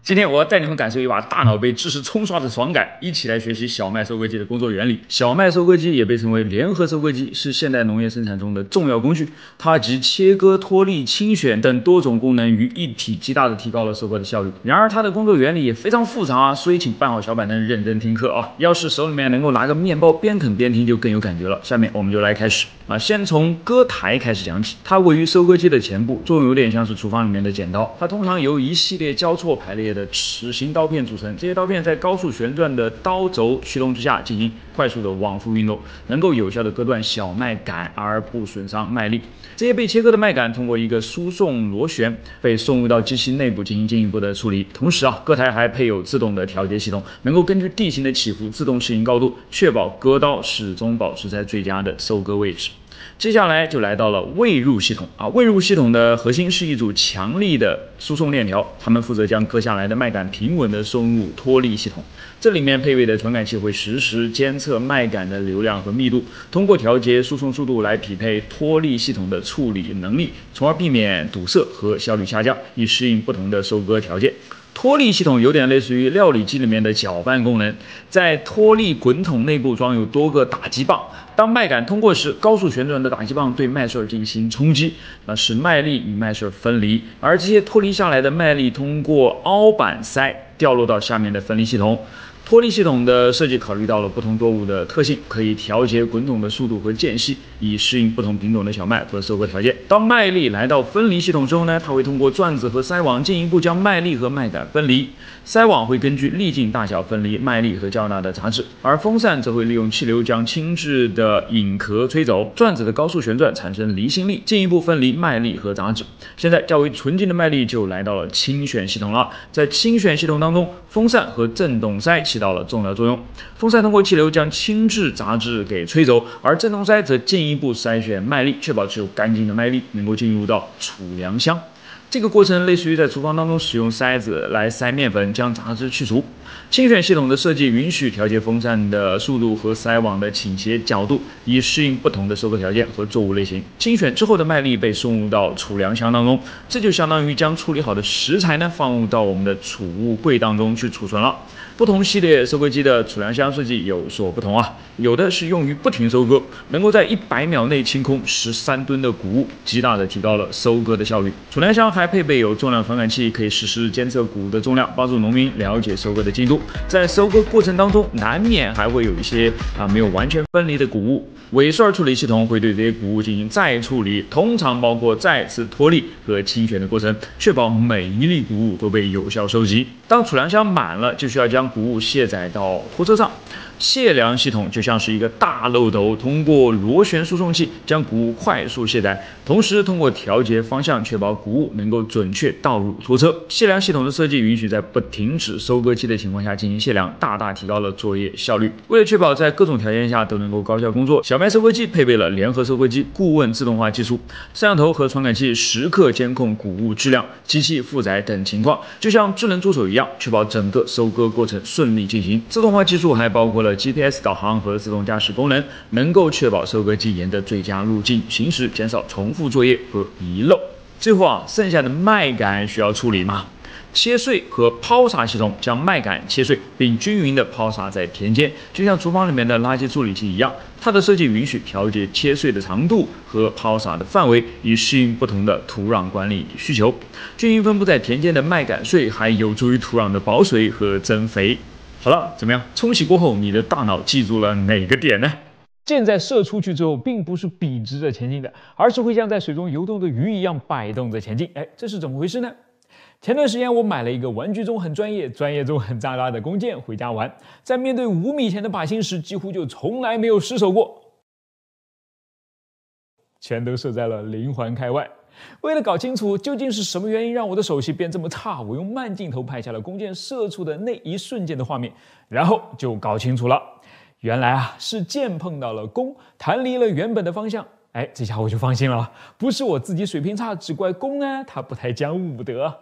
今天我要带你们感受一把大脑被知识冲刷的爽感，一起来学习小麦收割机的工作原理。小麦收割机也被称为联合收割机，是现代农业生产中的重要工具。它集切割、脱粒、清选等多种功能于一体，极大地提高了收割的效率。然而，它的工作原理也非常复杂啊，所以请办好小板凳，认真听课啊！要是手里面能够拿个面包边啃边听，就更有感觉了。下面我们就来开始啊，先从割台开始讲起。它位于收割机的前部，作用有点像是厨房里面的剪刀。它通常由一系列交错排列的齿形刀片组成，这些刀片在高速旋转的刀轴驱动之下进行快速的往复运动，能够有效的割断小麦秆而不损伤麦粒。这些被切割的麦秆通过一个输送螺旋被送入到机器内部进行进一步的处理。同时啊，割台还配有自动的调节系统，能够根据地形的起伏自动适应高度，确保割刀始终保持在最佳的收割位置。接下来就来到了喂入系统啊，喂入系统的核心是一组强力的输送链条，它们负责将割下来的麦秆平稳地送入脱粒系统。这里面配备的传感器会实时监测麦秆的流量和密度，通过调节输送速度来匹配脱粒系统的处理能力，从而避免堵塞和效率下降，以适应不同的收割条件。脱粒系统有点类似于料理机里面的搅拌功能，在脱粒滚筒内部装有多个打击棒，当麦秆通过时，高速旋转的打击棒对麦穗进行冲击，使麦粒与麦穗分离，而这些脱离下来的麦粒通过凹板塞掉落到下面的分离系统。脱粒系统的设计考虑到了不同作物的特性，可以调节滚筒的速度和间隙，以适应不同品种的小麦和收割条件。当麦粒来到分离系统之后呢，它会通过转子和筛网进一步将麦粒和麦秆分离。筛网会根据粒径大小分离麦粒和较大的杂质，而风扇则会利用气流将轻质的引壳吹走。转子的高速旋转产生离心力，进一步分离麦粒和杂质。现在较为纯净的麦粒就来到了清选系统了。在清选系统当中，风扇和振动筛起到了重要作用。风扇通过气流将轻质杂质给吹走，而振动筛则进一步筛选麦粒，确保只有干净的麦粒能够进入到储粮箱。这个过程类似于在厨房当中使用筛子来筛面粉，将杂质去除。清选系统的设计允许调节风扇的速度和筛网的倾斜角度，以适应不同的收割条件和作物类型。清选之后的麦粒被送入到储粮箱当中，这就相当于将处理好的食材呢放入到我们的储物柜当中去储存了。不同系列收割机的储粮箱设计有所不同啊，有的是用于不停收割，能够在100秒内清空13吨的谷物，极大的提高了收割的效率。储粮箱还配备有重量传感器，可以实时监测谷物的重量，帮助农民了解收割的进度。在收割过程当中，难免还会有一些没有完全分离的谷物，尾穗处理系统会对这些谷物进行再处理，通常包括再次脱粒和清选的过程，确保每一粒谷物都被有效收集。当储粮箱满了，就需要将谷物卸载到拖车上。卸粮系统就像是一个大漏斗，通过螺旋输送器将谷物快速卸载，同时通过调节方向，确保谷物能够准确倒入拖车。卸粮系统的设计允许在不停止收割期的情况下进行卸粮，大大提高了作业效率。为了确保在各种条件下都能够高效工作，小麦收割机配备了联合收割机顾问自动化技术，摄像头和传感器时刻监控谷物质量、机器负载等情况，就像智能助手一样，确保整个收割过程顺利进行。自动化技术还包括了GPS 导航和自动驾驶功能，能够确保收割机沿着最佳路径行驶，减少重复作业和遗漏。最后剩下的麦秆需要处理吗？切碎和抛洒系统将麦秆切碎并均匀地抛洒在田间，就像厨房里面的垃圾处理器一样。它的设计允许调节切碎的长度和抛洒的范围，以适应不同的土壤管理需求。均匀分布在田间的麦秆碎还有助于土壤的保水和增肥。好了，怎么样？冲洗过后，你的大脑记住了哪个点呢？箭在射出去之后，并不是笔直着前进的，而是会像在水中游动的鱼一样摆动着前进。这是怎么回事呢？前段时间我买了一个玩具中很专业、专业中很炸拉的弓箭回家玩，在面对5米前的靶心时，几乎就从来没有失手过，全都射在了0环开外。为了搞清楚究竟是什么原因让我的手气变这么差，我用慢镜头拍下了弓箭射出的那一瞬间的画面，然后就搞清楚了，原来是箭碰到了弓，弹离了原本的方向。这下我就放心了，不是我自己水平差，只怪弓呢，他不太讲武德。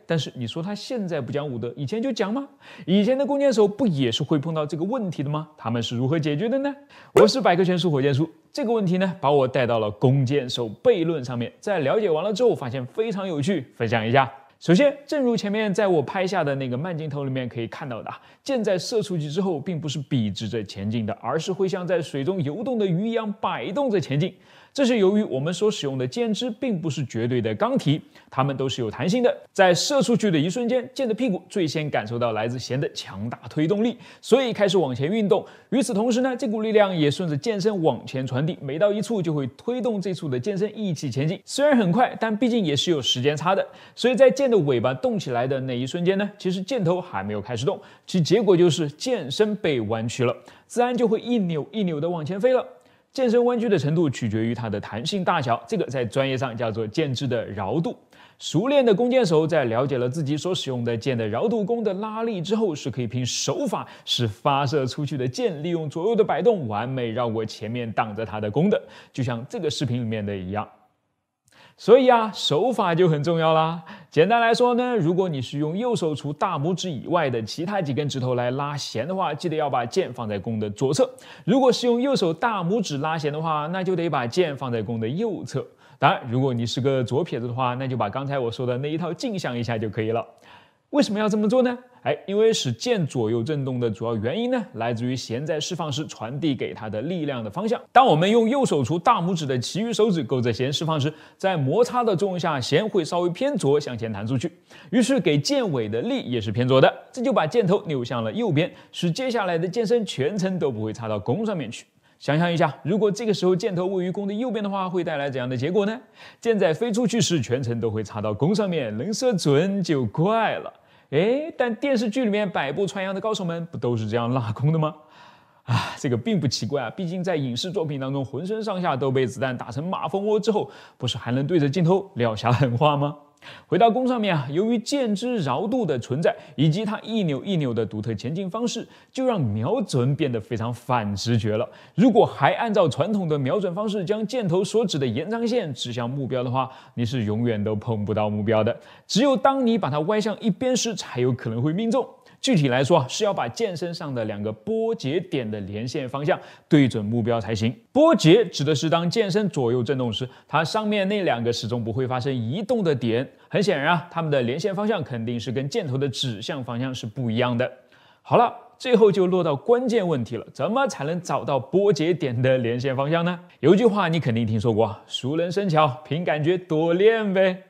但是你说他现在不讲武德，以前就讲吗？以前的弓箭手不也是会碰到这个问题的吗？他们是如何解决的呢？我是百科全书火箭叔，这个问题呢，把我带到了弓箭手悖论上面，在了解完了之后，发现非常有趣，分享一下。首先，正如前面在我拍下的那个慢镜头里面可以看到的，箭在射出去之后，并不是笔直着前进的，而是会像在水中游动的鱼一样摆动着前进。这是由于我们所使用的箭支并不是绝对的钢体，它们都是有弹性的。在射出去的一瞬间，箭的屁股最先感受到来自弦的强大推动力，所以开始往前运动。与此同时呢，这股力量也顺着箭身往前传递，每到一处就会推动这处的箭身一起前进。虽然很快，但毕竟也是有时间差的，所以在箭的尾巴动起来的那一瞬间呢，其实箭头还没有开始动，其结果就是箭身被弯曲了，自然就会一扭一扭的往前飞了。箭身弯曲的程度取决于它的弹性大小，这个在专业上叫做箭支的桡度。熟练的弓箭手在了解了自己所使用的箭的桡度弓的拉力之后，是可以凭手法使发射出去的箭利用左右的摆动，完美绕过前面挡着它的弓的，就像这个视频里面的一样。所以手法就很重要啦。简单来说呢，如果你是用右手除大拇指以外的其他几根指头来拉弦的话，记得要把箭放在弓的左侧；如果是用右手大拇指拉弦的话，那就得把箭放在弓的右侧。当然，如果你是个左撇子的话，那就把刚才我说的那一套镜像一下就可以了。为什么要这么做呢？因为使箭左右震动的主要原因呢，来自于弦在释放时传递给它的力量的方向。当我们用右手除大拇指的其余手指勾着弦释放时，在摩擦的作用下，弦会稍微偏左向前弹出去，于是给箭尾的力也是偏左的，这就把箭头扭向了右边，使接下来的箭身全程都不会插到弓上面去。想象一下，如果这个时候箭头位于弓的右边的话，会带来怎样的结果呢？箭在飞出去时，全程都会插到弓上面，能射准就怪了。但电视剧里面百步穿杨的高手们不都是这样拉弓的吗？这个并不奇怪毕竟在影视作品当中，浑身上下都被子弹打成马蜂窝之后，不是还能对着镜头撂下狠话吗？回到弓上面由于箭支桡度的存在，以及它一扭一扭的独特前进方式，就让瞄准变得非常反直觉了。如果还按照传统的瞄准方式将箭头所指的延长线指向目标的话，你是永远都碰不到目标的。只有当你把它歪向一边时，才有可能会命中。具体来说是要把箭身上的两个波节点的连线方向对准目标才行。波节指的是当箭身左右震动时，它上面那两个始终不会发生移动的点。很显然它们的连线方向肯定是跟箭头的指向方向是不一样的。好了，最后就落到关键问题了，怎么才能找到波节点的连线方向呢？有句话你肯定听说过，熟能生巧，凭感觉多练呗。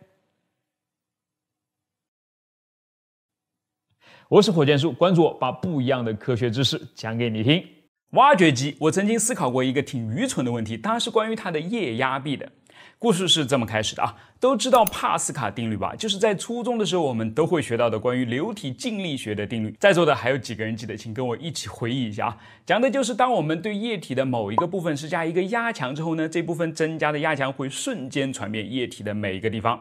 我是火箭叔，关注我，把不一样的科学知识讲给你听。挖掘机，我曾经思考过一个挺愚蠢的问题，当然是关于它的液压臂的。故事是这么开始的都知道帕斯卡定律吧？就是在初中的时候我们都会学到的关于流体静力学的定律。在座的还有几个人记得，请跟我一起回忆一下讲的就是当我们对液体的某一个部分施加一个压强之后呢，这部分增加的压强会瞬间传遍液体的每一个地方。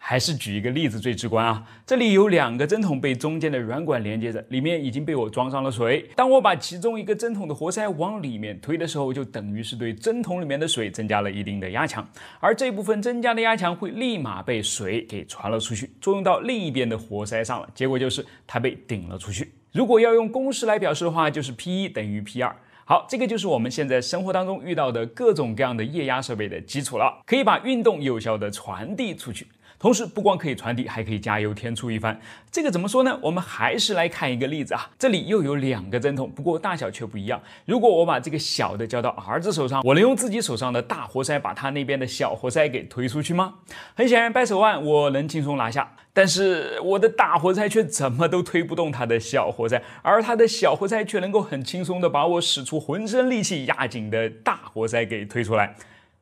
还是举一个例子最直观这里有两个针筒被中间的软管连接着，里面已经被我装上了水。当我把其中一个针筒的活塞往里面推的时候，就等于是对针筒里面的水增加了一定的压强，而这部分增加的压强会立马被水给传了出去，作用到另一边的活塞上了，结果就是它被顶了出去。如果要用公式来表示的话，就是 P1 等于 P2。好，这个就是我们现在生活当中遇到的各种各样的液压设备的基础了，可以把运动有效的传递出去。同时不光可以传递，还可以加油添醋一番。这个怎么说呢？我们还是来看一个例子这里又有两个针筒，不过大小却不一样。如果我把这个小的交到儿子手上，我能用自己手上的大活塞把他那边的小活塞给推出去吗？很显然掰手腕我能轻松拿下，但是我的大活塞却怎么都推不动他的小活塞，而他的小活塞却能够很轻松的把我使出浑身力气压紧的大活塞给推出来。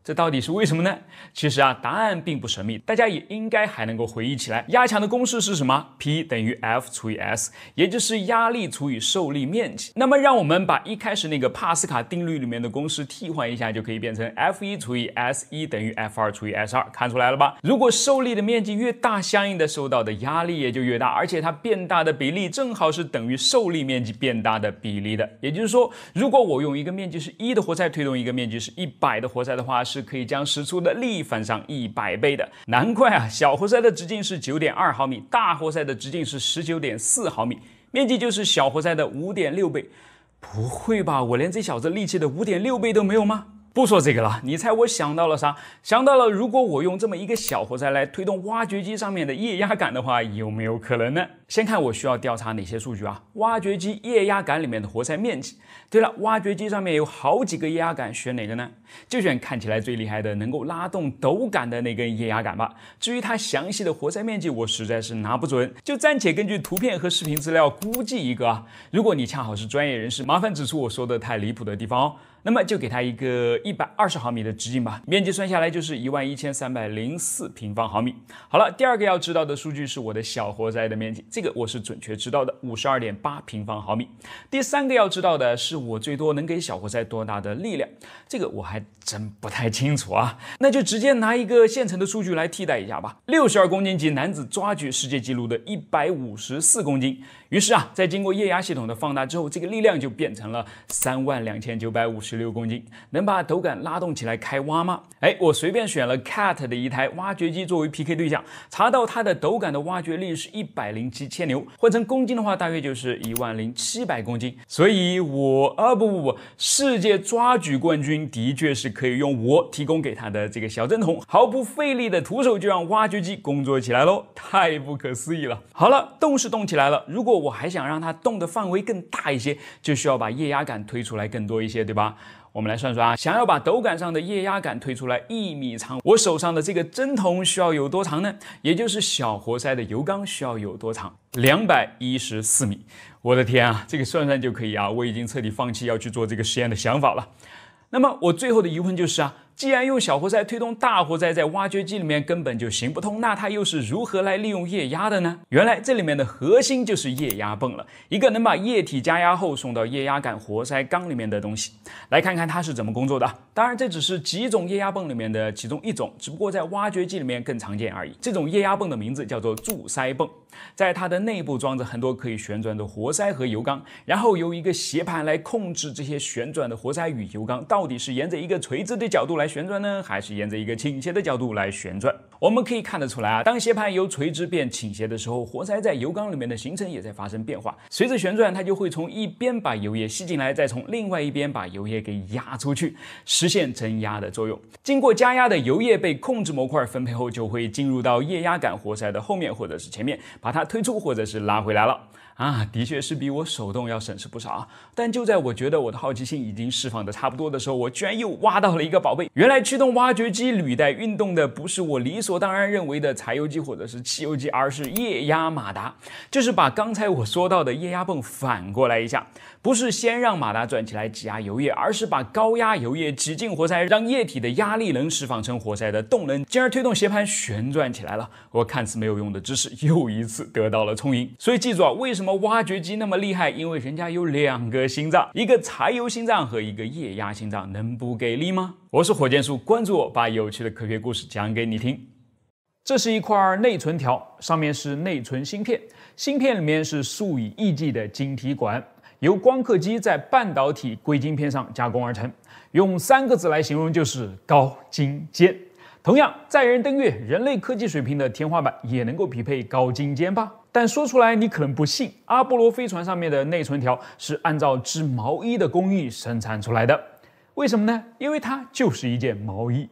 这到底是为什么呢？其实答案并不神秘，大家也应该还能够回忆起来。压强的公式是什么？ P 等于 F 除以 S， 也就是压力除以受力面积。那么让我们把一开始那个帕斯卡定律里面的公式替换一下，就可以变成 F1 除以 S1 等于 F2 除以 S2， 看出来了吧？如果受力的面积越大，相应的受到的压力也就越大，而且它变大的比例正好是等于受力面积变大的比例的。也就是说，如果我用一个面积是1的活塞推动一个面积是100的活塞的话，是可以将使出的力翻上100倍的。难怪小活塞的直径是 9.2 毫米，大活塞的直径是 19.4 毫米，面积就是小活塞的 5.6 倍。不会吧，我连这小子力气的 5.6 倍都没有吗？不说这个了，你猜我想到了啥？想到了，如果我用这么一个小活塞来推动挖掘机上面的液压杆的话，有没有可能呢？先看我需要调查哪些数据啊？挖掘机液压杆里面的活塞面积。对了，挖掘机上面有好几个液压杆，选哪个呢？就选看起来最厉害的，能够拉动斗杆的那根液压杆吧。至于它详细的活塞面积，我实在是拿不准，就暂且根据图片和视频资料估计一个啊。如果你恰好是专业人士，麻烦指出我说的太离谱的地方哦。那么就给它一个120毫米的直径吧，面积算下来就是11304平方毫米。好了，第二个要知道的数据是我的小活塞的面积，这个我是准确知道的，52.8平方毫米。第三个要知道的是我最多能给小活塞多大的力量，这个我还真不太清楚啊。那就直接拿一个现成的数据来替代一下吧。62公斤级男子抓举世界纪录的154公斤，于是啊，在经过液压系统的放大之后，这个力量就变成了32956公斤，能把斗杆拉动起来开挖吗？我随便选了 CAT 的一台挖掘机作为 PK 对象，查到它的斗杆的挖掘力是107千牛，换成公斤的话，大约就是10700公斤。所以世界抓举冠军的确是可以用我提供给他的这个小针筒，毫不费力的徒手就让挖掘机工作起来喽，太不可思议了。好了，动是动起来了，如果我还想让它动的范围更大一些，就需要把液压杆推出来更多一些，对吧？我们来算算啊，想要把斗杆上的液压杆推出来1米长，我手上的这个针筒需要有多长呢？也就是小活塞的油缸需要有多长？214米。我的天啊，这个算算就可以啊！我已经彻底放弃要去做这个实验的想法了。那么我最后的疑问就是啊，既然用小活塞推动大活塞在挖掘机里面根本就行不通，那它又是如何来利用液压的呢？原来这里面的核心就是液压泵了，一个能把液体加压后送到液压杆活塞缸里面的东西。来看看它是怎么工作的。当然这只是几种液压泵里面的其中一种，只不过在挖掘机里面更常见而已。这种液压泵的名字叫做注塞泵，在它的内部装着很多可以旋转的活塞和油缸，然后由一个斜盘来控制这些旋转的活塞与油缸到底是沿着一个垂直的角度来旋转呢，还是沿着一个倾斜的角度来旋转。我们可以看得出来啊，当斜盘由垂直变倾斜的时候，活塞在油缸里面的行程也在发生变化，随着旋转它就会从一边把油液吸进来，再从另外一边把油液给压出去，实现增压的作用。经过加压的油液被控制模块分配后，就会进入到液压杆活塞的后面或者是前面，把它推出或者是拉回来了。的确是比我手动要省事不少啊！但就在我觉得我的好奇心已经释放的差不多的时候，我居然又挖到了一个宝贝。原来驱动挖掘机履带运动的不是我理所当然认为的柴油机或者是汽油机，而是液压马达。就是把刚才我说到的液压泵反过来一下，不是先让马达转起来挤压油液，而是把高压油液挤进活塞，让液体的压力能释放成活塞的动能，进而推动斜盘旋转起来了。我看似没有用的知识又一次得到了充盈。所以记住啊，为什么挖掘机那么厉害？因为人家有2个心脏，一个柴油心脏和一个液压心脏，能不给力吗？我是火箭叔，关注我，把有趣的科学故事讲给你听。这是一块内存条，上面是内存芯片，芯片里面是数以亿计的晶体管，由光刻机在半导体硅晶片上加工而成，用3个字来形容就是高精尖。同样，载人登月，人类科技水平的天花板也能够匹配高精尖吧？但说出来你可能不信，阿波罗飞船上面的内存条是按照织毛衣的工艺生产出来的。为什么呢？因为它就是一件毛衣。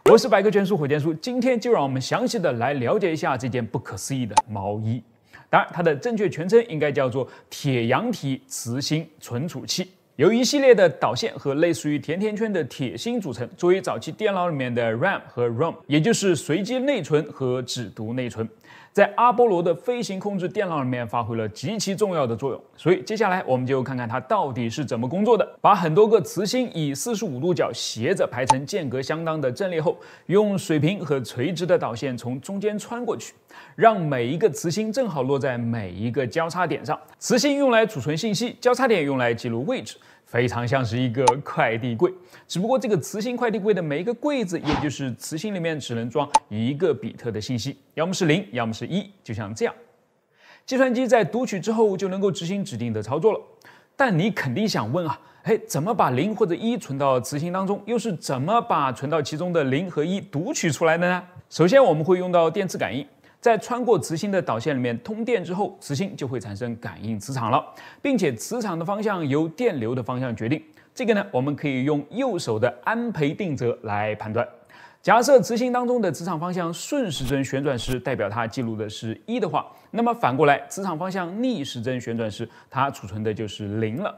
我是百科全书火箭叔，今天就让我们详细的来了解一下这件不可思议的毛衣。当然，它的正确全称应该叫做铁阳体磁芯存储器。由一系列的导线和类似于甜甜圈的铁芯组成，作为早期电脑里面的 RAM 和 ROM， 也就是随机内存和只读内存，在阿波罗的飞行控制电脑里面发挥了极其重要的作用。所以接下来我们就看看它到底是怎么工作的。把很多个磁芯以45度角斜着排成间隔相当的阵列后，用水平和垂直的导线从中间穿过去，让每一个磁芯正好落在每一个交叉点上。磁芯用来储存信息，交叉点用来记录位置，非常像是一个快递柜。只不过这个磁芯快递柜的每一个柜子，也就是磁芯里面只能装1个比特的信息，要么是0，要么是1，就像这样。计算机在读取之后就能够执行指定的操作了。但你肯定想问啊，怎么把0或者1存到磁芯当中，又是怎么把存到其中的0和1读取出来的呢？首先我们会用到电磁感应。在穿过磁芯的导线里面通电之后，磁芯就会产生感应磁场了，并且磁场的方向由电流的方向决定。这个呢，我们可以用右手的安培定则来判断。假设磁芯当中的磁场方向顺时针旋转时，代表它记录的是1的话，那么反过来，磁场方向逆时针旋转时，它储存的就是0了。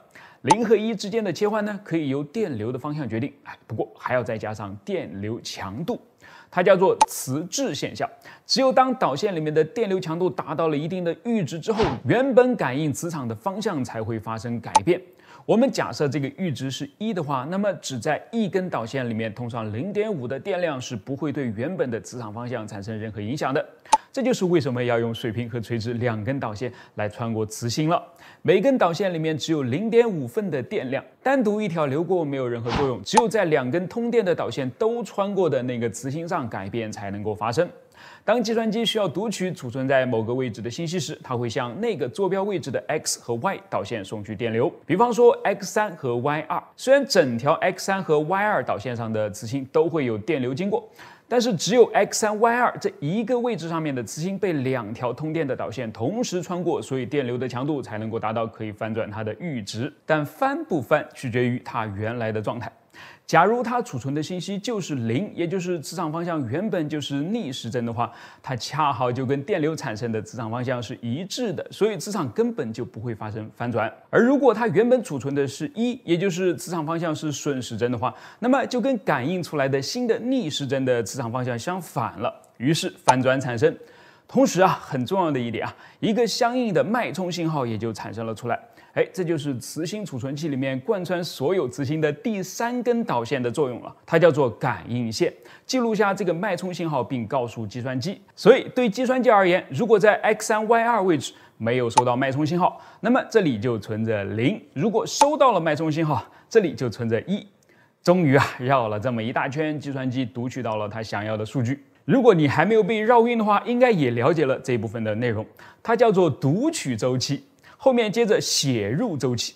0和1之间的切换呢，可以由电流的方向决定，不过还要再加上电流强度。它叫做磁滞现象，只有当导线里面的电流强度达到了一定的阈值之后，原本感应磁场的方向才会发生改变。我们假设这个阈值是1的话，那么只在一根导线里面通上0.5的电量是不会对原本的磁场方向产生任何影响的。这就是为什么要用水平和垂直2根导线来穿过磁芯了。每根导线里面只有0.5份的电量，单独一条流过没有任何作用，只有在2根通电的导线都穿过的那个磁芯上改变才能够发生。当计算机需要读取储存在某个位置的信息时，它会向那个坐标位置的 X 和 Y 导线送去电流。比方说 X3 和 Y2， 虽然整条 X3 和 Y2 导线上的磁芯都会有电流经过，但是只有 X3、Y2 这一个位置上面的磁芯被2条通电的导线同时穿过，所以电流的强度才能够达到可以翻转它的阈值。但翻不翻取决于它原来的状态。假如它储存的信息就是0，也就是磁场方向原本就是逆时针的话，它恰好就跟电流产生的磁场方向是一致的，所以磁场根本就不会发生翻转。而如果它原本储存的是1，也就是磁场方向是顺时针的话，那么就跟感应出来的新的逆时针的磁场方向相反了，于是翻转产生。同时很重要的一点一个相应的脉冲信号也就产生了出来。这就是磁芯储存器里面贯穿所有磁芯的第3根导线的作用了，它叫做感应线，记录下这个脉冲信号并告诉计算机。所以对计算机而言，如果在 X3、Y2 位置没有收到脉冲信号，那么这里就存着0；如果收到了脉冲信号，这里就存着1。终于绕了这么一大圈，计算机读取到了它想要的数据。如果你还没有被绕晕的话，应该也了解了这部分的内容，它叫做读取周期。后面接着写入周期，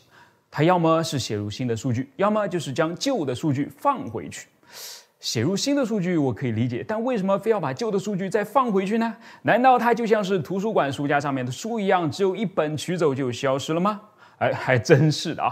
它要么是写入新的数据，要么就是将旧的数据放回去。写入新的数据我可以理解，但为什么非要把旧的数据再放回去呢？难道它就像是图书馆书架上面的书一样，只有一本取走就消失了吗？还真是的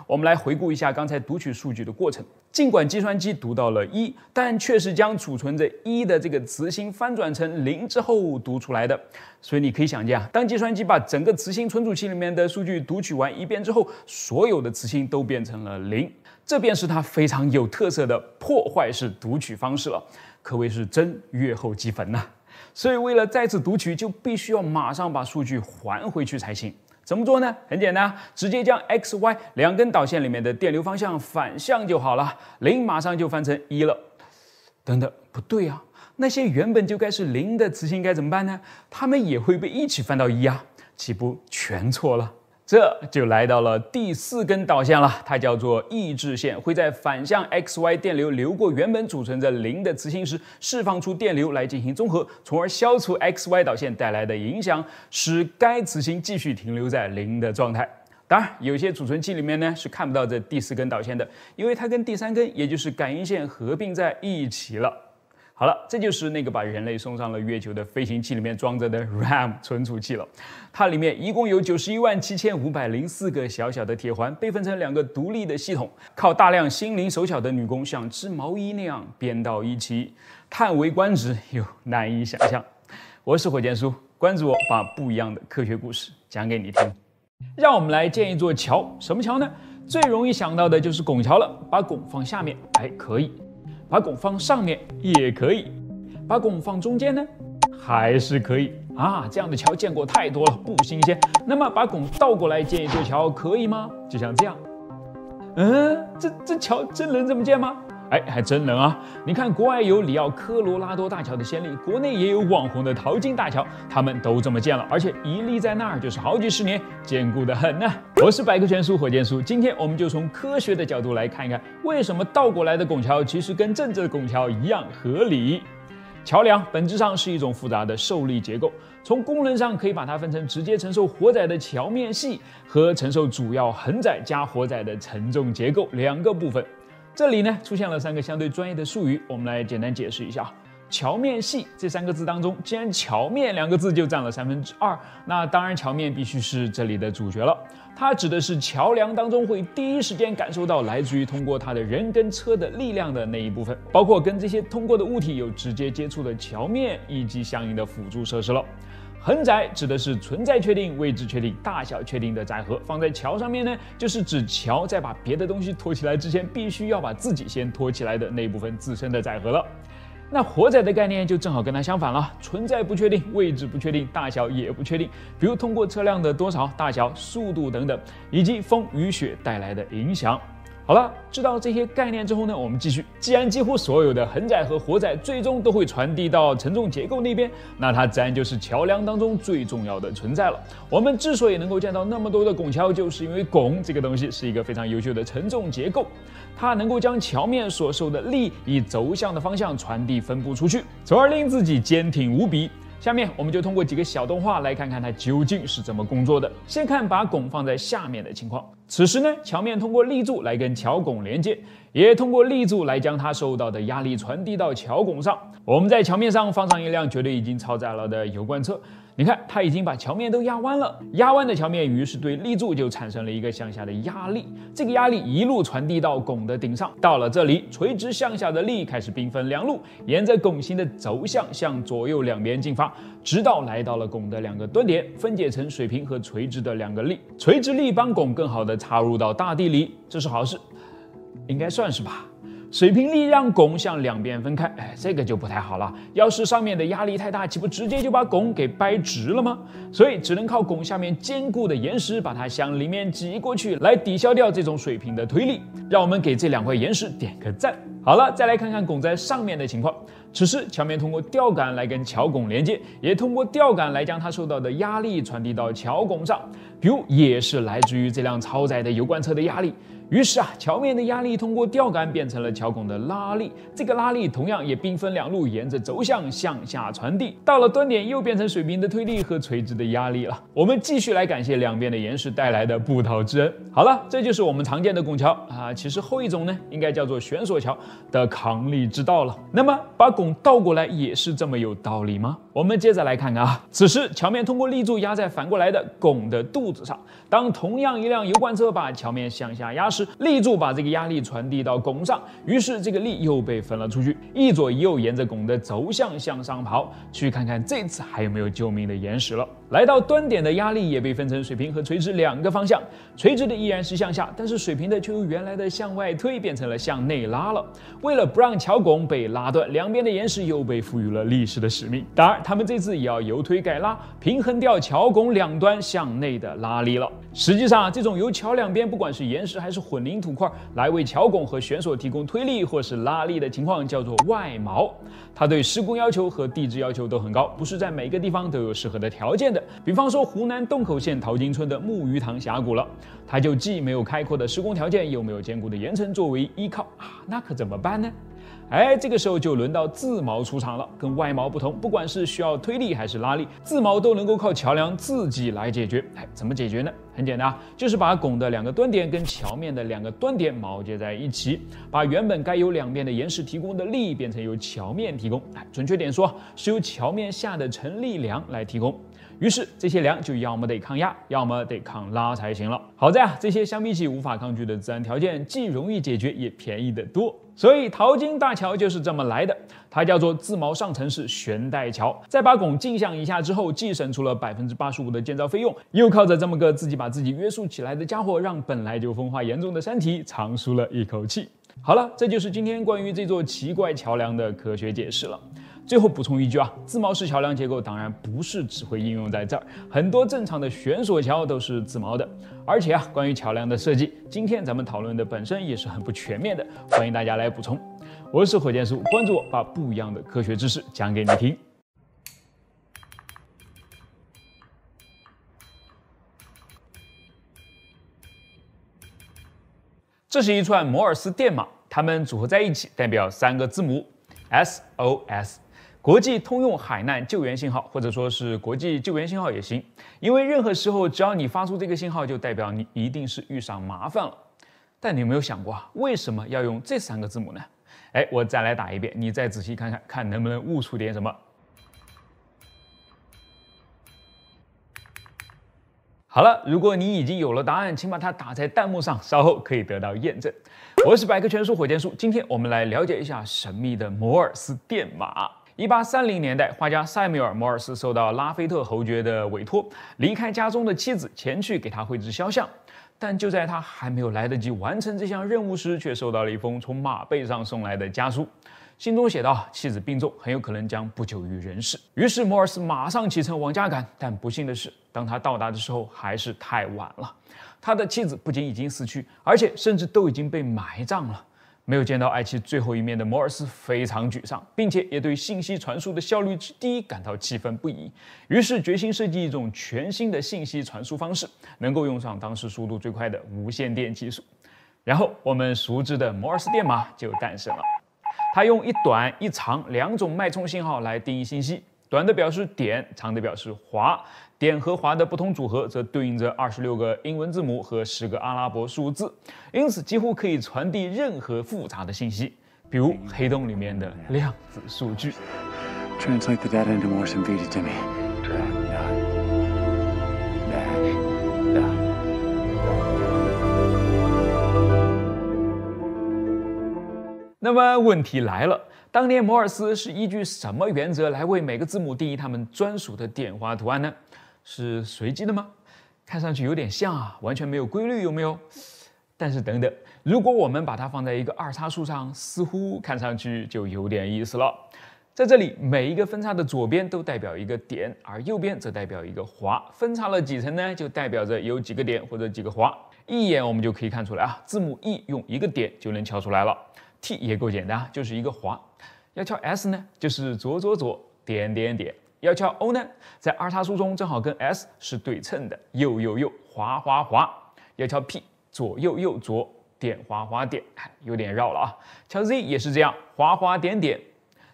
我们来回顾一下刚才读取数据的过程。尽管计算机读到了1，但却是将储存着1的这个磁芯翻转成0之后读出来的。所以你可以想见当计算机把整个磁芯存储器里面的数据读取完一遍之后，所有的磁芯都变成了0。这便是它非常有特色的破坏式读取方式了，可谓是真月后即焚呐。所以为了再次读取，就必须要马上把数据还回去才行。怎么做呢？很简单直接将 X、Y 2根导线里面的电流方向反向就好了，0马上就翻成1了。等等，不对那些原本就该是0的磁芯该怎么办呢？它们也会被一起翻到1岂不全错了？这就来到了第4根导线了，它叫做抑制线，会在反向 XY 电流流过原本储存着0的磁芯时，释放出电流来进行综合，从而消除 XY 导线带来的影响，使该磁芯继续停留在0的状态。当然，有些储存器里面呢是看不到这第4根导线的，因为它跟第3根，也就是感应线合并在一起了。好了，这就是那个把人类送上了月球的飞行器里面装着的 RAM 存储器了。它里面一共有917504个小小的铁环，被分成2个独立的系统，靠大量心灵手巧的女工像织毛衣那样编到一起，叹为观止又难以想象。我是火箭叔，关注我，把不一样的科学故事讲给你听。让我们来建一座桥，什么桥呢？最容易想到的就是拱桥了。把拱放下面，可以。把拱放上面也可以，把拱放中间呢，还是可以这样的桥见过太多了，不新鲜。那么把拱倒过来建一座桥可以吗？就像这样。这桥真能这么建吗？还真能你看国外有里奥科罗拉多大桥的先例，国内也有网红的淘金大桥，他们都这么建了，而且一立在那儿就是好几十年，坚固得很呢。我是百科全书火箭叔，今天我们就从科学的角度来看一看，为什么倒过来的拱桥其实跟正着的拱桥一样合理。桥梁本质上是一种复杂的受力结构，从功能上可以把它分成直接承受活载的桥面系和承受主要横载加活载的承重结构2个部分。这里呢出现了3个相对专业的术语，我们来简单解释一下。桥面系这3个字当中，既然桥面2个字就占了2/3，那当然桥面必须是这里的主角了。它指的是桥梁当中会第一时间感受到来自于通过它的人跟车的力量的那一部分，包括跟这些通过的物体有直接接触的桥面以及相应的辅助设施了。横载指的是存在确定、位置确定、大小确定的载荷，放在桥上面呢，就是指桥在把别的东西托起来之前，必须要把自己先托起来的那部分自身的载荷了。那活载的概念就正好跟它相反了，存在不确定，位置不确定，大小也不确定，比如通过车辆的多少、大小、速度等等，以及风雨雪带来的影响。好了，知道这些概念之后呢，我们继续。既然几乎所有的横载和活载最终都会传递到承重结构那边，那它自然就是桥梁当中最重要的存在了。我们之所以能够见到那么多的拱桥，就是因为拱这个东西是一个非常优秀的承重结构，它能够将桥面所受的力以轴向的方向传递分布出去，从而令自己坚挺无比。下面我们就通过几个小动画来看看它究竟是怎么工作的。先看把拱放在下面的情况，此时呢，桥面通过立柱来跟桥拱连接，也通过立柱来将它受到的压力传递到桥拱上。我们在桥面上放上一辆绝对已经超载了的油罐车，你看它已经把桥面都压弯了，压弯的桥面于是对立柱就产生了一个向下的压力，这个压力一路传递到拱的顶上，到了这里，垂直向下的力开始兵分2路，沿着拱形的轴向向左右两边进发，直到来到了拱的2个端点，分解成水平和垂直的2个力。垂直力帮拱更好的插入到大地里，这是好事，应该算是吧。水平力让拱向两边分开，这个就不太好了。要是上面的压力太大，岂不直接就把拱给掰直了吗？所以只能靠拱下面坚固的岩石把它向里面挤过去，来抵消掉这种水平的推力。让我们给这2块岩石点个赞。好了，再来看看拱在上面的情况。此时桥面通过吊杆来跟桥拱连接，也通过吊杆来将它受到的压力传递到桥拱上，比如也是来自于这辆超载的油罐车的压力。于是桥面的压力通过吊杆变成了桥拱的拉力，这个拉力同样也兵分2路，沿着轴向向下传递，到了端点又变成水平的推力和垂直的压力了。我们继续来感谢两边的岩石带来的不讨之恩。好了，这就是我们常见的拱桥其实后一种呢，应该叫做悬索桥的抗力之道了。那么把拱倒过来也是这么有道理吗？我们接着来看看此时桥面通过立柱压在反过来的拱的肚子上，当同样一辆油罐车把桥面向下压时，立柱把这个压力传递到拱上，于是这个力又被分了出去，一左一右沿着拱的轴向向上跑，去看看这次还有没有救命的岩石了。来到端点的压力也被分成水平和垂直2个方向，垂直的依然是向下，但是水平的却由原来的向外推变成了向内拉了。为了不让桥拱被拉断，两边的岩石又被赋予了立式的使命。当然，他们这次也要由推改拉，平衡掉桥拱两端向内的拉力了。实际上，这种由桥两边不管是岩石还是混凝土块来为桥拱和悬索提供推力或是拉力的情况叫做外锚。它对施工要求和地质要求都很高，不是在每个地方都有适合的条件的。比方说湖南洞口县陶金村的木鱼塘峡谷了，它就既没有开阔的施工条件，又没有坚固的岩层作为依靠那可怎么办呢？这个时候就轮到自锚出场了。跟外锚不同，不管是需要推力还是拉力，自锚都能够靠桥梁自己来解决。怎么解决呢？很简单就是把拱的2个端点跟桥面的2个端点锚接在一起，把原本该由两边的岩石提供的力变成由桥面提供，准确点说是由桥面下的承力梁来提供。于是这些梁就要么得抗压，要么得抗拉才行了。好在这些相比起无法抗拒的自然条件，既容易解决也便宜得多。所以淘金大桥就是这么来的，它叫做自锚上层式悬带桥。在把拱径向一下之后，既省出了85%的建造费用，又靠着这么个自己把自己约束起来的家伙，让本来就风化严重的山体长舒了一口气。好了，这就是今天关于这座奇怪桥梁的科学解释了。最后补充一句自锚式桥梁结构当然不是只会应用在这儿，很多正常的悬索桥都是自锚的。而且关于桥梁的设计，今天咱们讨论的本身也是很不全面的，欢迎大家来补充。我是火箭叔，关注我，把不一样的科学知识讲给你听。这是一串摩尔斯电码，它们组合在一起代表3个字母 SOS。国际通用海难救援信号，或者说是国际救援信号也行，因为任何时候只要你发出这个信号，就代表你一定是遇上麻烦了。但你有没有想过为什么要用这3个字母呢？哎，我再来打一遍，你再仔细看看，看能不能悟出点什么。好了，如果你已经有了答案，请把它打在弹幕上，稍后可以得到验证。我是百科全书火箭叔，今天我们来了解一下神秘的摩尔斯电码。1830年代，画家塞缪尔·摩尔斯受到拉菲特侯爵的委托，离开家中的妻子，前去给他绘制肖像。但就在他还没有来得及完成这项任务时，却收到了一封从马背上送来的家书。信中写道，妻子病重，很有可能将不久于人世。于是摩尔斯马上启程往家赶，但不幸的是，当他到达的时候，还是太晚了。他的妻子不仅已经死去，而且甚至都已经被埋葬了。没有见到爱妻最后一面的摩尔斯非常沮丧，并且也对信息传输的效率之低感到气愤不已。于是决心设计一种全新的信息传输方式，能够用上当时速度最快的无线电技术。然后我们熟知的摩尔斯电码就诞生了。它用一短一长两种脉冲信号来定义信息，短的表示点，长的表示华。点和华的不同组合则对应着26个英文字母和10个阿拉伯数字，因此几乎可以传递任何复杂的信息，比如黑洞里面的量子数据。Translate the data into Morse and feed it to me. Dash. 那么问题来了，当年摩尔斯是依据什么原则来为每个字母定义它们专属的点花图案呢？是随机的吗？看上去有点像啊，完全没有规律，有没有？但是等等，如果我们把它放在一个二叉树上，似乎看上去就有点意思了。在这里，每一个分叉的左边都代表一个点，而右边则代表一个华。分叉了几层呢，就代表着有几个点或者几个华。一眼我们就可以看出来啊，字母 E 用一个点就能敲出来了。T 也够简单，就是一个华。要敲 S 呢，就是左左左点点点。要敲 O 呢，在二叉树中正好跟 S 是对称的，右右右滑滑滑。要敲 P， 左右右左点滑滑点，有点绕了啊。敲 Z 也是这样，滑滑点点。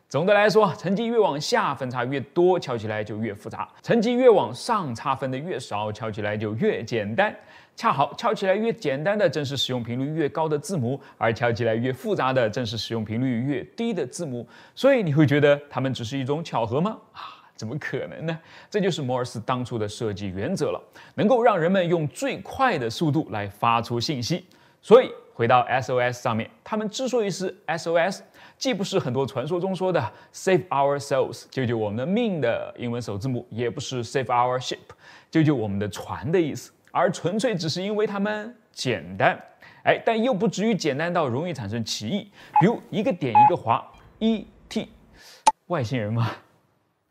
总的来说，成绩越往下分叉越多，敲起来就越复杂；成绩越往上差分的越少，敲起来就越简单。恰好敲起来越简单的正是使用频率越高的字母，而敲起来越复杂的正是使用频率越低的字母。所以你会觉得它们只是一种巧合吗？怎么可能呢？这就是摩尔斯当初的设计原则了，能够让人们用最快的速度来发出信息。所以回到 SOS 上面，他们之所以是 SOS， 既不是很多传说中说的 Save Our Souls 救救我们的命的英文首字母，也不是 Save Our Ship 救救我们的船的意思，而纯粹只是因为它们简单。但又不至于简单到容易产生歧义，比如一个点一个划 ET， 外星人吗？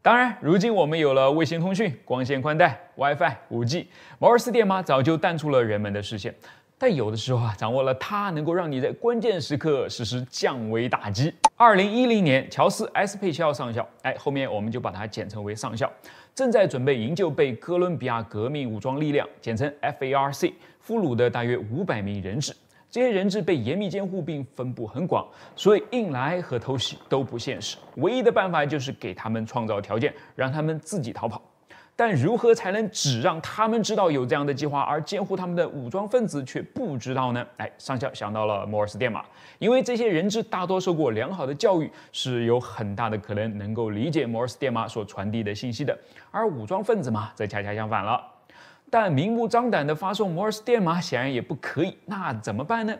当然，如今我们有了卫星通讯、光纤宽带、WiFi、5G， 摩尔斯电码早就淡出了人们的视线。但有的时候掌握了它，能够让你在关键时刻实施降维打击。2010年，乔斯 S 佩奇奥上校，后面我们就把它简称为上校，正在准备营救被哥伦比亚革命武装力量简称 FARC 俘虏的大约500名人质。这些人质被严密监护并分布很广，所以硬来和偷袭都不现实。唯一的办法就是给他们创造条件，让他们自己逃跑。但如何才能只让他们知道有这样的计划，而监护他们的武装分子却不知道呢？上校想到了摩尔斯电码，因为这些人质大多受过良好的教育，是有很大的可能能够理解摩尔斯电码所传递的信息的，而武装分子嘛，则恰恰相反了。但明目张胆地发送摩尔斯电码显然也不可以，那怎么办呢？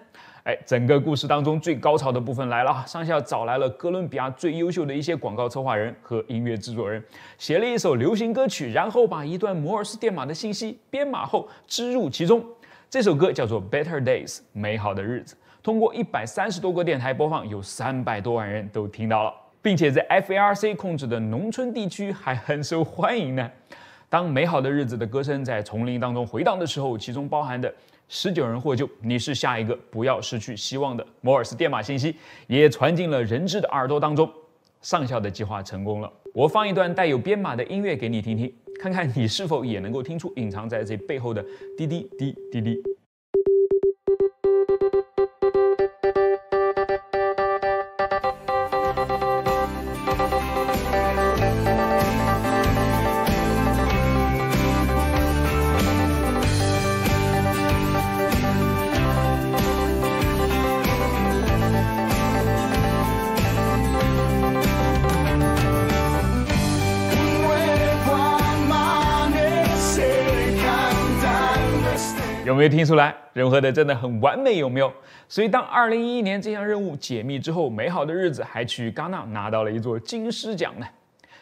整个故事当中最高潮的部分来了，上校找来了哥伦比亚最优秀的一些广告策划人和音乐制作人，写了一首流行歌曲，然后把一段摩尔斯电码的信息编码后织入其中。这首歌叫做 Better Days 美好的日子，通过130多个电台播放，有300多万人都听到了，并且在 FARC 控制的农村地区还很受欢迎呢。当美好的日子的歌声在丛林当中回荡的时候，其中包含的19人获救，你是下一个不要失去希望的摩尔斯电码信息，也传进了人质的耳朵当中。上校的计划成功了。我放一段带有编码的音乐给你听听，看看你是否也能够听出隐藏在这背后的滴滴滴滴滴。有没有听出来？融合的真的很完美，有没有？所以当2011年这项任务解密之后，美好的日子还去戛纳拿到了一座金狮奖呢。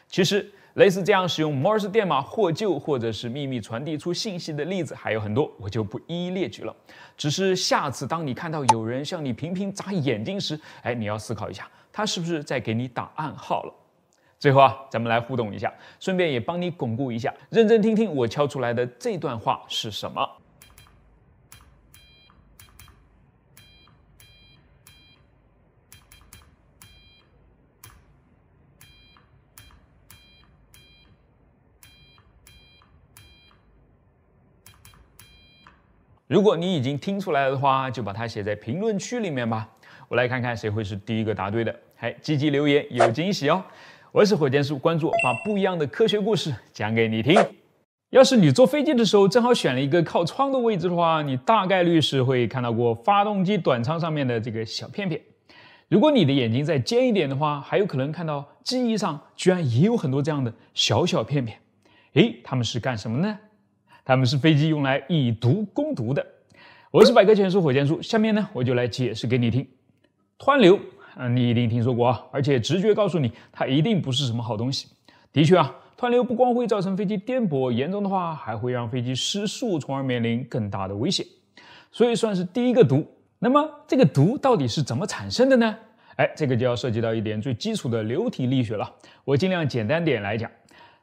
其实类似这样使用摩尔斯电码获救或者是秘密传递出信息的例子还有很多，我就不一一列举了。只是下次当你看到有人向你频频眨眼睛时，你要思考一下，他是不是在给你打暗号了？最后咱们来互动一下，顺便也帮你巩固一下，认真听听我敲出来的这段话是什么。如果你已经听出来了的话，就把它写在评论区里面吧。我来看看谁会是第一个答对的。积极留言有惊喜哦！我是火箭叔，关注我，把不一样的科学故事讲给你听。要是你坐飞机的时候正好选了一个靠窗的位置的话，你大概率是会看到过发动机短舱上面的这个小片片。如果你的眼睛再尖一点的话，还有可能看到机翼上居然也有很多这样的小小片片。它们是干什么呢？它们是飞机用来以毒攻毒的。我是百科全书火箭叔，下面呢我就来解释给你听。湍流你一定听说过啊，而且直觉告诉你它一定不是什么好东西。的确湍流不光会造成飞机颠簸，严重的话还会让飞机失速，从而面临更大的危险，所以算是第一个毒。那么这个毒到底是怎么产生的呢？这个就要涉及到一点最基础的流体力学了。我尽量简单点来讲。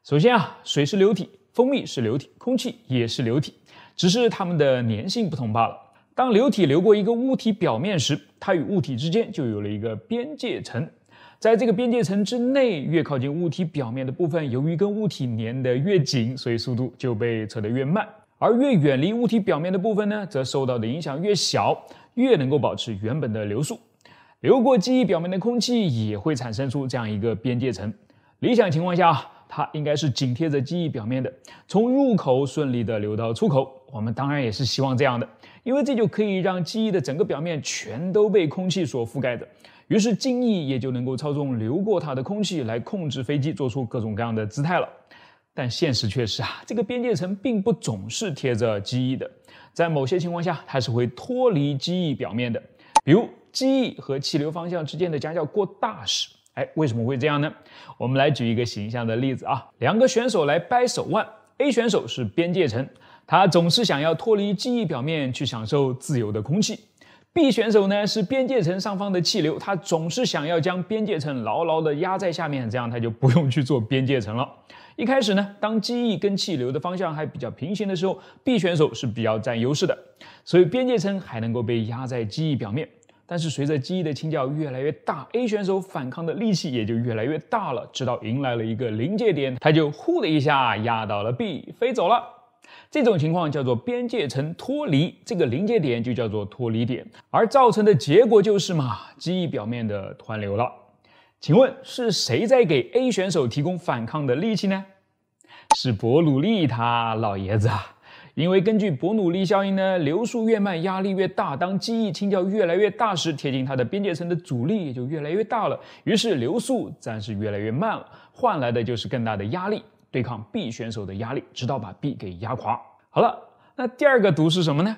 首先水是流体，蜂蜜是流体，空气也是流体，只是它们的粘性不同罢了。当流体流过一个物体表面时，它与物体之间就有了一个边界层。在这个边界层之内，越靠近物体表面的部分，由于跟物体粘得越紧，所以速度就被扯得越慢；而越远离物体表面的部分呢，则受到的影响越小，越能够保持原本的流速。流过机翼表面的空气也会产生出这样一个边界层。理想情况下它应该是紧贴着机翼表面的，从入口顺利的流到出口。我们当然也是希望这样的，因为这就可以让机翼的整个表面全都被空气所覆盖着，于是襟翼也就能够操纵流过它的空气来控制飞机做出各种各样的姿态了。但现实却是这个边界层并不总是贴着机翼的，在某些情况下它是会脱离机翼表面的，比如机翼和气流方向之间的夹角过大时。为什么会这样呢？我们来举一个形象的例子两个选手来掰手腕， A 选手是边界层，他总是想要脱离机翼表面去享受自由的空气。B 选手呢是边界层上方的气流，他总是想要将边界层牢牢地压在下面，这样他就不用去做边界层了。一开始呢，当机翼跟气流的方向还比较平行的时候， B 选手是比较占优势的，所以边界层还能够被压在机翼表面。但是随着机翼的倾角越来越大， A 选手反抗的力气也就越来越大了，直到迎来了一个临界点，他就呼的一下压倒了 B， 飞走了。这种情况叫做边界层脱离，这个临界点就叫做脱离点，而造成的结果就是机翼表面的湍流了。请问是谁在给 A 选手提供反抗的力气呢？是伯努利他老爷子因为根据伯努利效应呢，流速越慢，压力越大。当机翼倾角越来越大时，贴近它的边界层的阻力也就越来越大了，于是流速自然是越来越慢了，换来的就是更大的压力，对抗 B 选手的压力，直到把 B 给压垮。好了，那第二个毒是什么呢？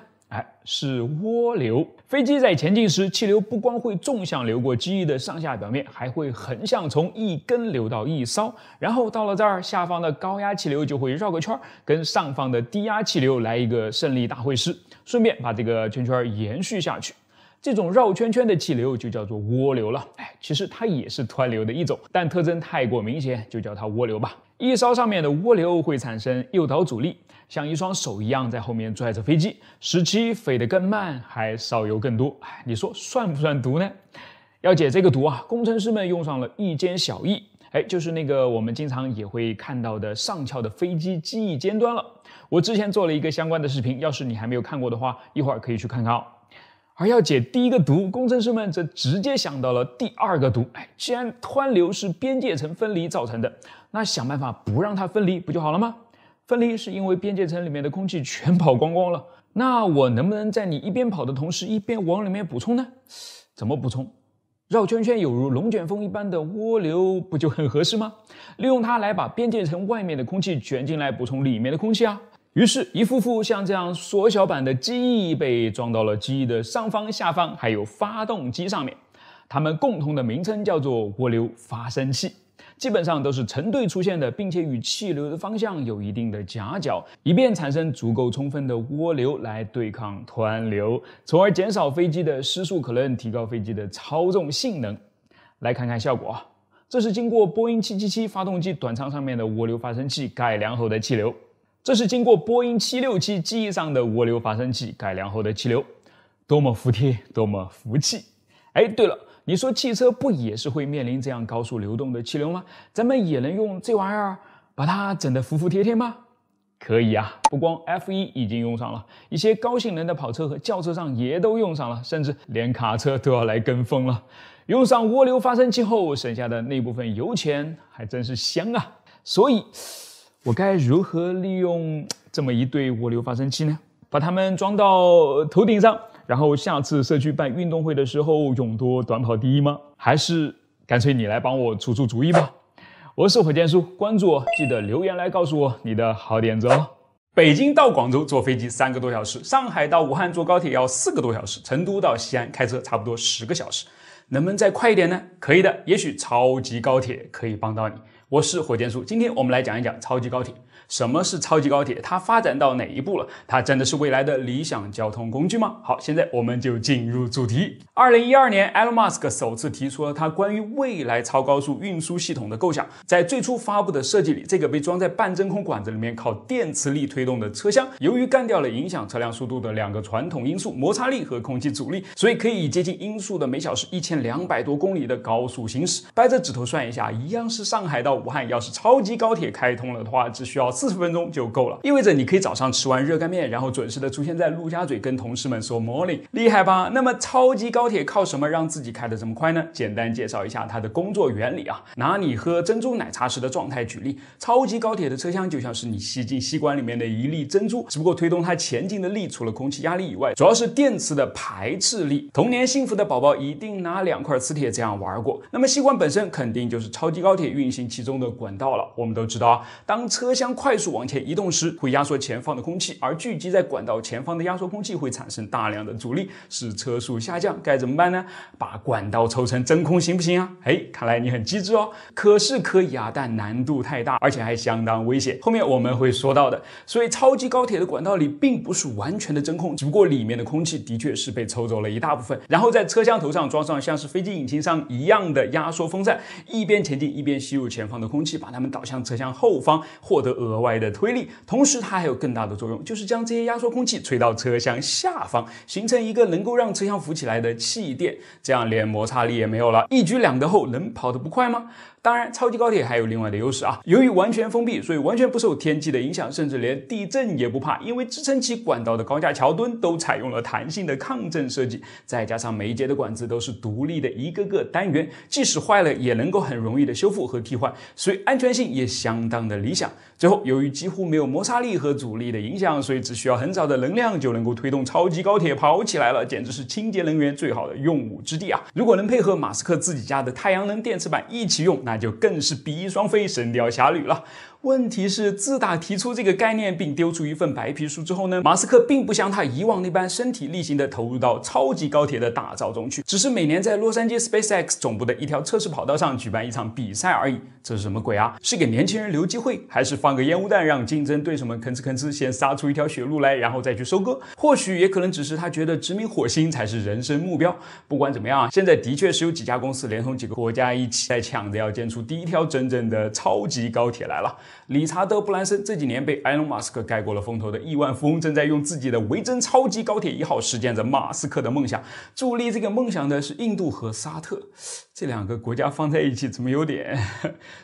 是涡流。飞机在前进时，气流不光会纵向流过机翼的上下表面，还会横向从翼根流到翼梢，然后到了这儿，下方的高压气流就会绕个圈，跟上方的低压气流来一个胜利大会师，顺便把这个圈圈延续下去。这种绕圈圈的气流就叫做涡流了。其实它也是湍流的一种，但特征太过明显，就叫它涡流吧。翼梢上面的涡流会产生诱导阻力，像一双手一样在后面拽着飞机，使其飞得更慢，还烧油更多。你说算不算毒呢？要解这个毒工程师们用上了翼尖小翼，就是那个我们经常也会看到的上翘的飞机机翼尖端了。我之前做了一个相关的视频，要是你还没有看过的话，一会儿可以去看看而要解第一个毒，工程师们则直接想到了第二个毒。既然湍流是边界层分离造成的，那想办法不让它分离不就好了吗？分离是因为边界层里面的空气全跑光光了，那我能不能在你一边跑的同时一边往里面补充呢？怎么补充？绕圈圈有如龙卷风一般的涡流不就很合适吗？利用它来把边界层外面的空气卷进来，补充里面的空气于是，一副副像这样缩小版的机翼被装到了机翼的上方、下方，还有发动机上面。它们共同的名称叫做涡流发生器，基本上都是成对出现的，并且与气流的方向有一定的夹角，以便产生足够充分的涡流来对抗湍流，从而减少飞机的失速可能，提高飞机的操纵性能。来看看效果啊，这是经过波音777发动机短舱上面的涡流发生器改良后的气流。这是经过波音767机翼上的涡流发生器改良后的气流，多么服帖，多么服气！哎，对了，你说汽车不也是会面临这样高速流动的气流吗？咱们也能用这玩意儿把它整得服服帖帖吗？可以啊，不光 F1 已经用上了，一些高性能的跑车和轿车上也都用上了，甚至连卡车都要来跟风了。用上涡流发生器后，剩下的那部分油钱还真是香啊！所以我该如何利用这么一对涡流发生器呢？把它们装到头顶上，然后下次社区办运动会的时候勇夺短跑第一吗？还是干脆你来帮我出出主意吧？我是火箭叔，关注我，记得留言来告诉我你的好点子哦。北京到广州坐飞机3个多小时，上海到武汉坐高铁要4个多小时，成都到西安开车差不多10个小时，能不能再快一点呢？可以的，也许超级高铁可以帮到你。我是火箭叔，今天我们来讲一讲超级高铁。什么是超级高铁？它发展到哪一步了？它真的是未来的理想交通工具吗？好，现在我们就进入主题。2012年 Elon Musk 首次提出了他关于未来超高速运输系统的构想。在最初发布的设计里，这个被装在半真空管子里面靠电磁力推动的车厢，由于干掉了影响车辆速度的2个传统因素，摩擦力和空气阻力，所以可以以接近音速的每小时1200多公里的高速行驶。掰着指头算一下，一样是上海到武汉，要是超级高铁开通了的话，只需要40分钟就够了，意味着你可以早上吃完热干面，然后准时的出现在陆家嘴跟同事们说 morning， 厉害吧？那么超级高铁靠什么让自己开得这么快呢？简单介绍一下它的工作原理啊。拿你喝珍珠奶茶时的状态举例，超级高铁的车厢就像是你吸进吸管里面的一粒珍珠，只不过推动它前进的力除了空气压力以外，主要是电磁的排斥力。童年幸福的宝宝一定拿2块磁铁这样玩过，那么吸管本身肯定就是超级高铁运行其中的管道了。我们都知道啊，当车厢快速往前移动时，会压缩前方的空气，而聚集在管道前方的压缩空气会产生大量的阻力，使车速下降。该怎么办呢？把管道抽成真空行不行啊？看来你很机智哦。可是可以啊，但难度太大，而且还相当危险。后面我们会说到的。所以超级高铁的管道里并不是完全的真空，只不过里面的空气的确是被抽走了一大部分，然后在车厢头上装上像是飞机引擎上一样的压缩风扇，一边前进一边吸入前方的空气，把它们导向车厢后方，获得额外的推力。同时它还有更大的作用，就是将这些压缩空气吹到车厢下方，形成一个能够让车厢浮起来的气垫，这样连摩擦力也没有了，一举两得后，能跑得不快吗？当然，超级高铁还有另外的优势啊，由于完全封闭，所以完全不受天气的影响，甚至连地震也不怕，因为支撑起管道的高架桥墩都采用了弹性的抗震设计，再加上每一节的管子都是独立的一个个单元，即使坏了也能够很容易的修复和替换，所以安全性也相当的理想。最后，由于几乎没有摩擦力和阻力的影响，所以只需要很少的能量就能够推动超级高铁跑起来了，简直是清洁能源最好的用武之地啊！如果能配合马斯克自己家的太阳能电池板一起用，那就更是比翼双飞，神雕侠侣了。问题是，自打提出这个概念并丢出一份白皮书之后呢，马斯克并不像他以往那般身体力行的投入到超级高铁的打造中去，只是每年在洛杉矶 SpaceX 总部的一条测试跑道上举办一场比赛而已。这是什么鬼啊？是给年轻人留机会，还是放个烟雾弹让竞争对手们吭哧吭哧先杀出一条血路来，然后再去收割？或许也可能只是他觉得殖民火星才是人生目标。不管怎么样啊，现在的确是有几家公司连同几个国家一起在抢着要建出第一条真正的超级高铁来了。理查德·布兰森这几年被埃隆·马斯克盖过了风头的亿万富翁，正在用自己的维珍超级高铁1号实践着马斯克的梦想。助力这个梦想的是印度和沙特，这2个国家放在一起怎么有点……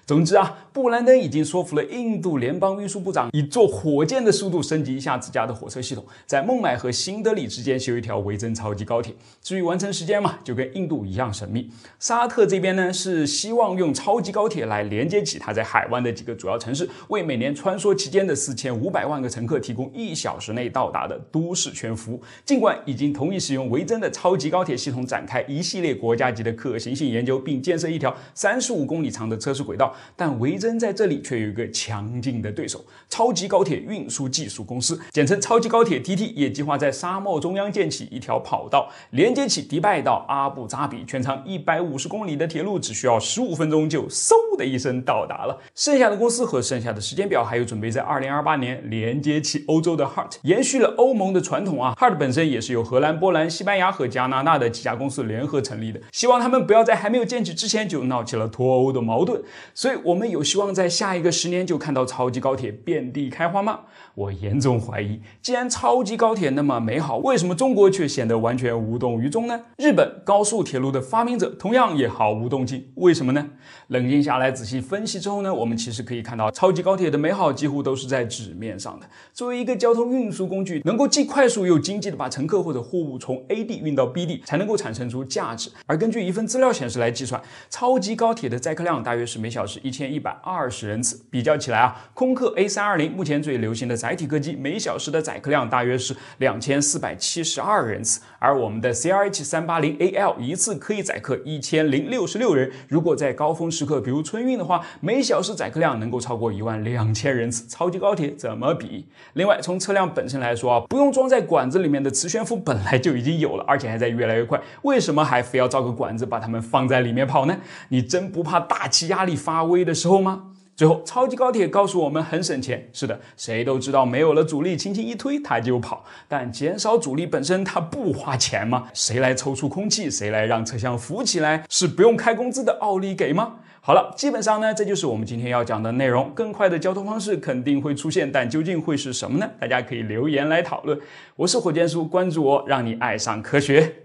总之啊，布兰登已经说服了印度联邦运输部长以坐火箭的速度升级一下自家的火车系统，在孟买和新德里之间修一条维珍超级高铁。至于完成时间嘛，就跟印度一样神秘。沙特这边呢，是希望用超级高铁来连接起它在海湾的几个主要城市，为每年穿梭其间的4500万个乘客提供1小时内到达的都市全服务。尽管已经同意使用维珍的超级高铁系统展开一系列国家级的可行性研究，并建设一条35公里长的测试轨道，但维珍在这里却有一个强劲的对手——超级高铁运输技术公司，简称超级高铁 TT， 也计划在沙漠中央建起一条跑道，连接起迪拜到阿布扎比，全长150公里的铁路只需要15分钟就嗖的一声到达了。剩下的公司和剩下的时间表还有准备在2028年连接起欧洲的 HART， 延续了欧盟的传统啊。HART 本身也是由荷兰、波兰、西班牙和加拿大的几家公司联合成立的，希望他们不要在还没有建起之前就闹起了脱欧的矛盾。所以我们有希望在下一个10年就看到超级高铁遍地开花吗？我严重怀疑。既然超级高铁那么美好，为什么中国却显得完全无动于衷呢？日本高速铁路的发明者同样也毫无动静，为什么呢？冷静下来仔细分析之后呢，我们其实可以看到超级高铁的美好几乎都是在纸面上的。作为一个交通运输工具，能够既快速又经济的把乘客或者货物从 A 地运到 B 地，才能够产生出价值。而根据一份资料显示来计算，超级高铁的载客量大约是每小时1120人次。比较起来啊，空客 A320 目前最流行的载体客机每小时的载客量大约是2472人次，而我们的 CRH380AL 一次可以载客1066人。如果在高峰时刻，比如春运的话，每小时载客量能够超过12000人次。超级高铁怎么比？另外，从车辆本身来说啊，不用装在管子里面的磁悬浮本来就已经有了，而且还在越来越快，为什么还非要造个管子把它们放在里面跑呢？你真不怕大气压力发威的时候吗？最后，超级高铁告诉我们很省钱。是的，谁都知道没有了阻力，轻轻一推它就跑。但减少阻力本身它不花钱吗？谁来抽出空气，谁来让车厢浮起来？是不用开工资的奥利给吗？好了，基本上呢，这就是我们今天要讲的内容。更快的交通方式肯定会出现，但究竟会是什么呢？大家可以留言来讨论。我是火箭叔，关注我，让你爱上科学。